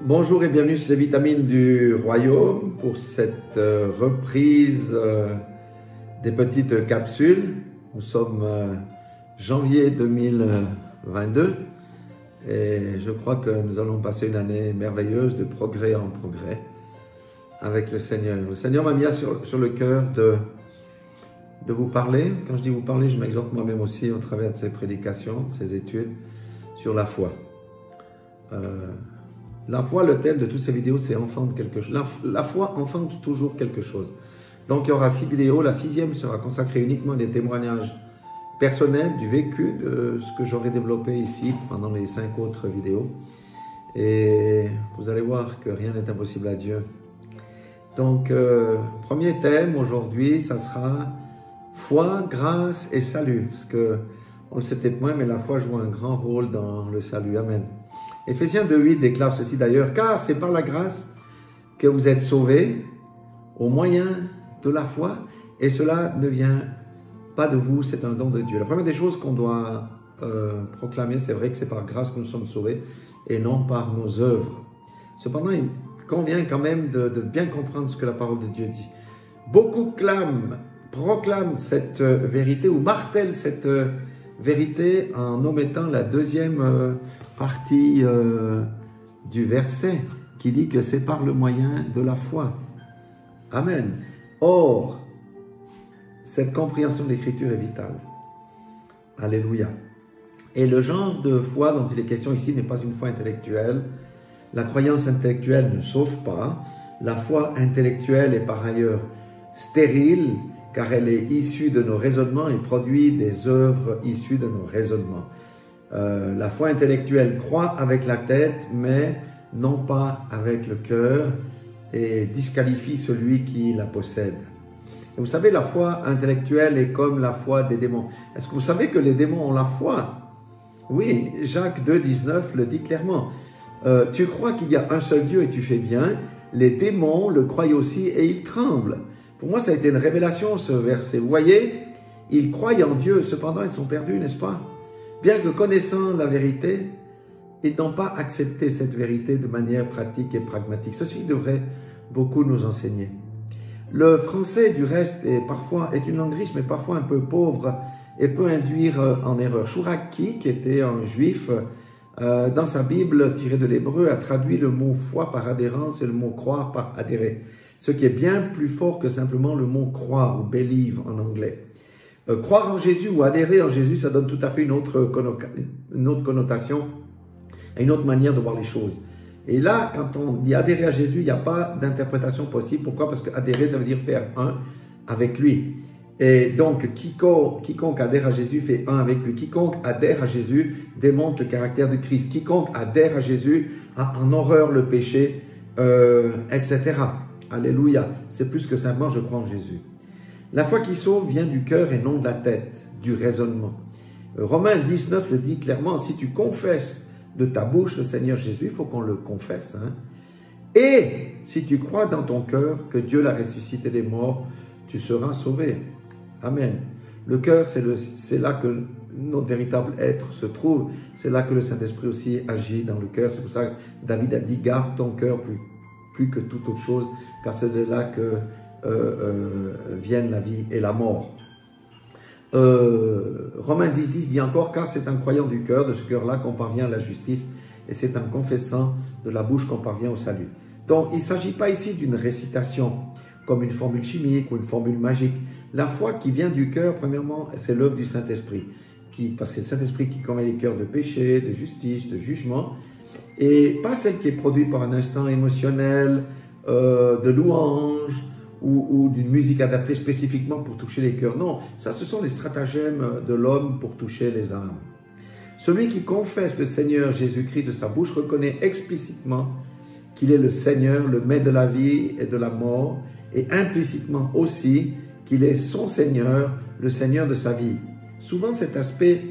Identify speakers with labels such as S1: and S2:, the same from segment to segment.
S1: Bonjour et bienvenue sur les vitamines du royaume pour cette reprise des petites capsules. Nous sommes janvier 2022 et je crois que nous allons passer une année merveilleuse de progrès en progrès avec le Seigneur. Le Seigneur m'a mis sur le cœur de vous parler. Quand je dis vous parler, je m'exhorte moi-même aussi au travers de ces prédications, de ces études sur la foi. La foi, le thème de toutes ces vidéos, c'est enfante quelque chose. La foi enfante toujours quelque chose. Donc, il y aura 6 vidéos. La 6e sera consacrée uniquement à des témoignages personnels, du vécu, de ce que j'aurai développé ici pendant les 5 autres vidéos. Et vous allez voir que rien n'est impossible à Dieu. Donc, premier thème aujourd'hui, ça sera foi, grâce et salut. Parce que, on le sait peut-être moins, mais la foi joue un grand rôle dans le salut. Amen. Éphésiens 2,8 déclare ceci d'ailleurs, car c'est par la grâce que vous êtes sauvés au moyen de la foi, et cela ne vient pas de vous, c'est un don de Dieu. La première des choses qu'on doit proclamer, c'est vrai que c'est par grâce que nous sommes sauvés et non par nos œuvres. Cependant, il convient quand même de bien comprendre ce que la parole de Dieu dit. Beaucoup proclament cette vérité ou martèlent cette vérité en omettant la deuxième partie du verset qui dit que c'est par le moyen de la foi. Amen. Or, cette compréhension de l'Écriture est vitale. Alléluia. Et le genre de foi dont il est question ici n'est pas une foi intellectuelle. La croyance intellectuelle ne sauve pas. La foi intellectuelle est par ailleurs stérile car elle est issue de nos raisonnements et produit des œuvres issues de nos raisonnements. La foi intellectuelle croit avec la tête, mais non pas avec le cœur, et disqualifie celui qui la possède. Et vous savez, la foi intellectuelle est comme la foi des démons. Est-ce que vous savez que les démons ont la foi? Oui, Jacques 2,19 le dit clairement. Tu crois qu'il y a un seul Dieu et tu fais bien. Les démons le croient aussi et ils tremblent. Pour moi, ça a été une révélation, ce verset. Vous voyez, ils croient en Dieu, cependant ils sont perdus, n'est-ce pas? Bien que connaissant la vérité, ils n'ont pas accepté cette vérité de manière pratique et pragmatique. Ceci devrait beaucoup nous enseigner. Le français, du reste, est une langue riche, mais parfois un peu pauvre et peut induire en erreur. Chouraki, qui était un juif, dans sa Bible tirée de l'hébreu, a traduit le mot foi par adhérence et le mot croire par adhérer. Ce qui est bien plus fort que simplement le mot croire ou believe en anglais. Croire en Jésus ou adhérer en Jésus, ça donne tout à fait une autre connotation et une autre manière de voir les choses. Et là, quand on dit adhérer à Jésus, il n'y a pas d'interprétation possible. Pourquoi? Parce que adhérer, ça veut dire faire un avec lui. Et donc, quiconque adhère à Jésus fait un avec lui. Quiconque adhère à Jésus démontre le caractère de Christ. Quiconque adhère à Jésus a en horreur le péché, etc. Alléluia. C'est plus que simplement je crois en Jésus. La foi qui sauve vient du cœur et non de la tête, du raisonnement. Romains 19 le dit clairement, si tu confesses de ta bouche le Seigneur Jésus, il faut qu'on le confesse, hein? Et si tu crois dans ton cœur que Dieu l'a ressuscité des morts, tu seras sauvé. Amen. Le cœur, c'est là que notre véritable être se trouve. C'est là que le Saint-Esprit aussi agit dans le cœur. C'est pour ça que David a dit, garde ton cœur plus que toute autre chose, car c'est de là que viennent la vie et la mort. Romains 10,10 dit encore, car c'est en croyant du cœur, de ce cœur-là qu'on parvient à la justice, et c'est en confessant de la bouche qu'on parvient au salut. Donc, il ne s'agit pas ici d'une récitation, comme une formule chimique ou une formule magique. La foi qui vient du cœur, premièrement, c'est l'œuvre du Saint-Esprit, parce que c'est le Saint-Esprit qui commet les cœurs de péché, de justice, de jugement, et pas celle qui est produite par un instinct émotionnel, de louange, ou d'une musique adaptée spécifiquement pour toucher les cœurs. Non, ça ce sont les stratagèmes de l'homme pour toucher les âmes. Celui qui confesse le Seigneur Jésus-Christ de sa bouche reconnaît explicitement qu'il est le Seigneur, le maître de la vie et de la mort, et implicitement aussi qu'il est son Seigneur, le Seigneur de sa vie. Souvent cet aspect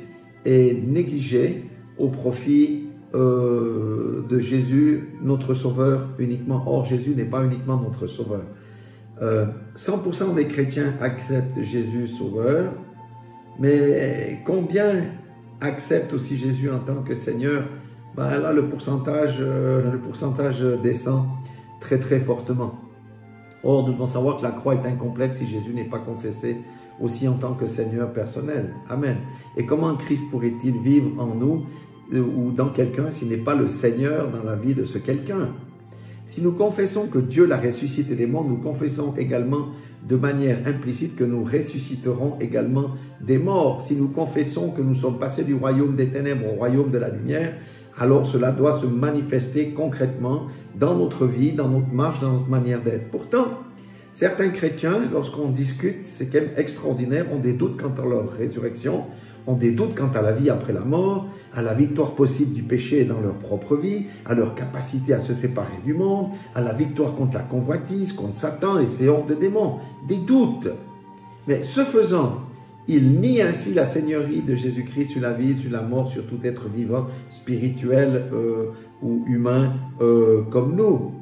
S1: est négligé au profit de Jésus, notre Sauveur uniquement. Or, Jésus n'est pas uniquement notre Sauveur. 100% des chrétiens acceptent Jésus Sauveur, mais combien acceptent aussi Jésus en tant que Seigneur ben là le pourcentage descend très très fortement. Or, nous devons savoir que la croix est incomplète si Jésus n'est pas confessé aussi en tant que Seigneur personnel. Amen. Et comment Christ pourrait-il vivre en nous ou dans quelqu'un s'il n'est pas le Seigneur dans la vie de ce quelqu'un? Si nous confessons que Dieu l'a ressuscité des morts, nous confessons également de manière implicite que nous ressusciterons également des morts. Si nous confessons que nous sommes passés du royaume des ténèbres au royaume de la lumière, alors cela doit se manifester concrètement dans notre vie, dans notre marche, dans notre manière d'être. Pourtant, certains chrétiens, lorsqu'on discute, c'est quand même extraordinaire, ont des doutes quant à leur résurrection, ont des doutes quant à la vie après la mort, à la victoire possible du péché dans leur propre vie, à leur capacité à se séparer du monde, à la victoire contre la convoitise, contre Satan et ses hordes de démons. Des doutes. Mais ce faisant, ils nient ainsi la seigneurie de Jésus-Christ sur la vie, sur la mort, sur tout être vivant, spirituel ou humain comme nous.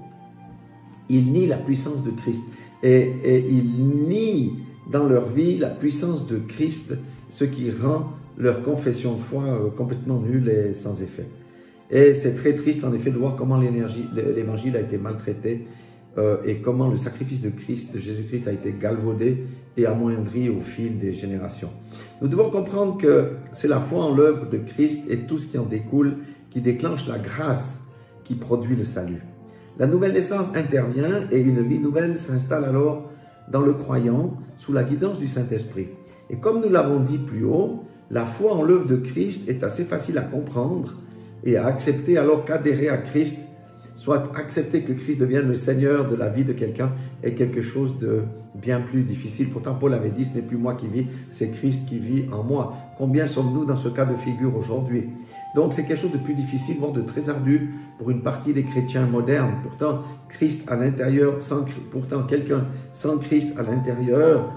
S1: Ils nient la puissance de Christ. Et ils nient dans leur vie la puissance de Christ, ce qui rend leur confession de foi complètement nulle et sans effet. Et c'est très triste en effet de voir comment l'évangile a été maltraité et comment le sacrifice de Christ, de Jésus-Christ, a été galvaudé et amoindri au fil des générations. Nous devons comprendre que c'est la foi en l'œuvre de Christ et tout ce qui en découle qui déclenche la grâce qui produit le salut. La nouvelle naissance intervient et une vie nouvelle s'installe alors dans le croyant sous la guidance du Saint-Esprit. Et comme nous l'avons dit plus haut, la foi en l'œuvre de Christ est assez facile à comprendre et à accepter alors qu'adhérer à Christ, soit accepter que Christ devienne le Seigneur de la vie de quelqu'un est quelque chose de bien plus difficile. Pourtant, Paul avait dit, ce n'est plus moi qui vis, c'est Christ qui vit en moi. Combien sommes-nous dans ce cas de figure aujourd'hui? Donc, c'est quelque chose de plus difficile, voire de très ardu pour une partie des chrétiens modernes. Pourtant, Christ à l'intérieur, pourtant quelqu'un sans Christ à l'intérieur,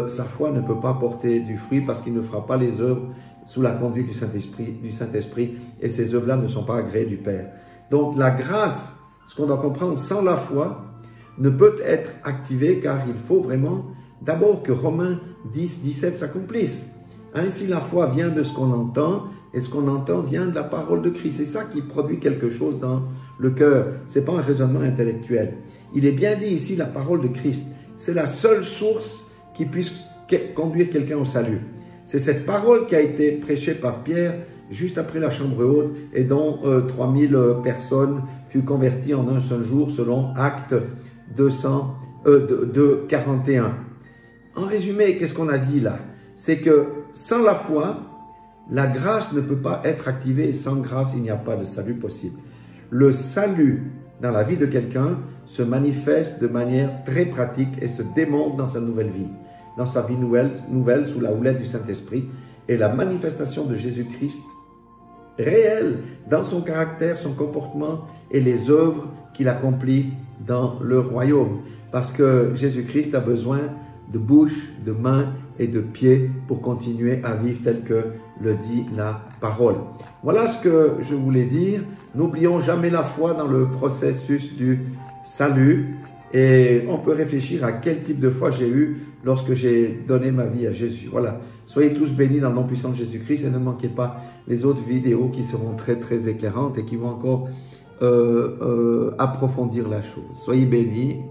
S1: sa foi ne peut pas porter du fruit parce qu'il ne fera pas les œuvres sous la conduite du Saint-Esprit et ces œuvres-là ne sont pas agréées du Père. Donc, la grâce, ce qu'on doit comprendre, sans la foi, ne peut être activée car il faut vraiment d'abord que Romains 10, 17 s'accomplisse. Ainsi, la foi vient de ce qu'on entend et ce qu'on entend vient de la parole de Christ. C'est ça qui produit quelque chose dans le cœur. Ce n'est pas un raisonnement intellectuel. Il est bien dit ici la parole de Christ. C'est la seule source qui puisse conduire quelqu'un au salut. C'est cette parole qui a été prêchée par Pierre juste après la chambre haute et dont 3000 personnes furent converties en un seul jour selon Actes 2:41. En résumé, qu'est-ce qu'on a dit là? C'est que sans la foi, la grâce ne peut pas être activée et sans grâce, il n'y a pas de salut possible. Le salut dans la vie de quelqu'un se manifeste de manière très pratique et se démontre dans sa nouvelle vie, dans sa vie nouvelle sous la houlette du Saint-Esprit et la manifestation de Jésus-Christ réelle dans son caractère, son comportement et les œuvres qu'il accomplit dans le royaume. Parce que Jésus-Christ a besoin de bouche, de main et de pieds pour continuer à vivre tel que le dit la parole. Voilà ce que je voulais dire. N'oublions jamais la foi dans le processus du salut et on peut réfléchir à quel type de foi j'ai eu lorsque j'ai donné ma vie à Jésus. Voilà. Soyez tous bénis dans le nom puissant de Jésus-Christ et ne manquez pas les autres vidéos qui seront très très éclairantes et qui vont encore approfondir la chose. Soyez bénis.